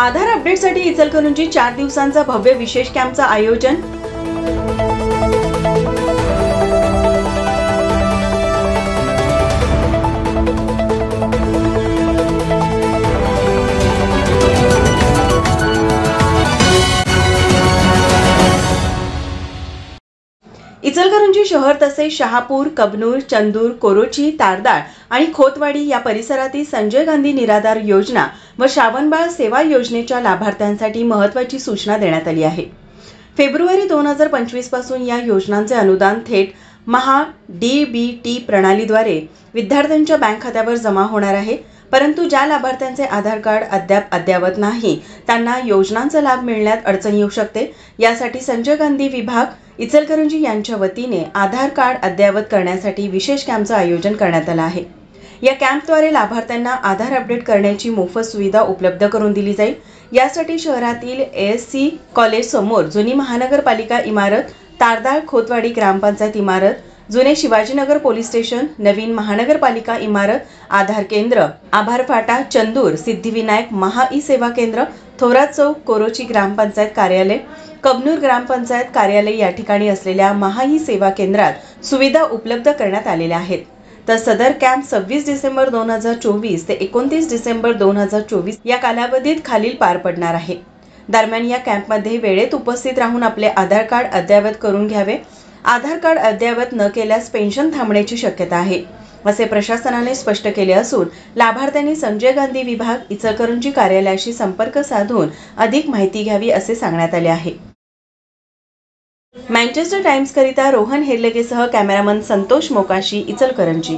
आधार अपडेटसाठी इचलकरंजी 4 दिवसांचा भव्य विशेष कॅम्पचं आयोजन। इचलकरंजी शहर तसेच शहापूर, कबनूर, चंदूर, कोरोची, तारदाळ आणि खोतवाडी या परिसरातील संजय गांधी निराधार योजना व श्रावणबाळ सेवा योजनेच्या लाभार्थ्यांसाठी महत्त्वाची सूचना देण्यात आली आहे। फेब्रुवारी 2025 पासून या योजनांचे अनुदान थेट महा-DBT प्रणालीद्वारे विद्यार्थ्यांच्या बँक खात्यावर जमा होणार आहे। परंतु ज्या लाभार्थ्यांचे आधार कार्ड अद्यावत नाही त्यांना योजनांचा लाभ मिळण्यात अडचण येऊ शकते। यासाठी संजय गांधी विभाग इचलकरंजी यांच्या वतीने आधार कार्ड अद्ययावत करण्यासाठी विशेष कॅम्पचं आयोजन करण्यात आलं आहे। या कॅम्पद्वारे लाभार्थ्यांना आधार अपडेट करण्याची मोफत सुविधा उपलब्ध करून दिली जाईल। यासाठी शहरातील ASC कॉलेज समोर जुनी महानगरपालिका इमारत, तारदाळ खोतवाडी ग्रामपंचायत इमारत, जुने शिवाजीनगर पोलीस स्टेशन, नवीन महानगरपालिका इमारत, आधार केंद्र, आभार फाटा, चंदूर, सिद्धिविनायक महा-ई-सेवा केंद्र, थोरात चौक, कोरोची ग्रामपंचायत कार्यालय, कबनूर ग्रामपंचायत कार्यालय या ठिकाणी असलेल्या महा-ई-सेवा केंद्रात सुविधा उपलब्ध करण्यात आलेल्या आहेत। तर सदर कॅम्प 26 डिसेंबर 2024 ते 29 डिसेंबर 2024 या कालावधीत खालील पार पडणार आहे। दरम्यान या कॅम्पमध्ये वेळेत उपस्थित राहून आपले आधार कार्ड अद्ययावत करून घ्यावे। आधार कार्ड अद्ययावत न केल्यास पेन्शन थांबण्याची शक्यता आहे, असे प्रशासनाने स्पष्ट केले असून लाभार्थ्यांनी संजय गांधी विभाग इचलकरंजी कार्यालयाशी संपर्क साधून अधिक माहिती घ्यावी असे सांगण्यात आले आहे। मँचेस्टर टाइम्स करिता रोहन हेरलगेसह कॅमेरामन संतोष मोकाशी, इचलकरंजी।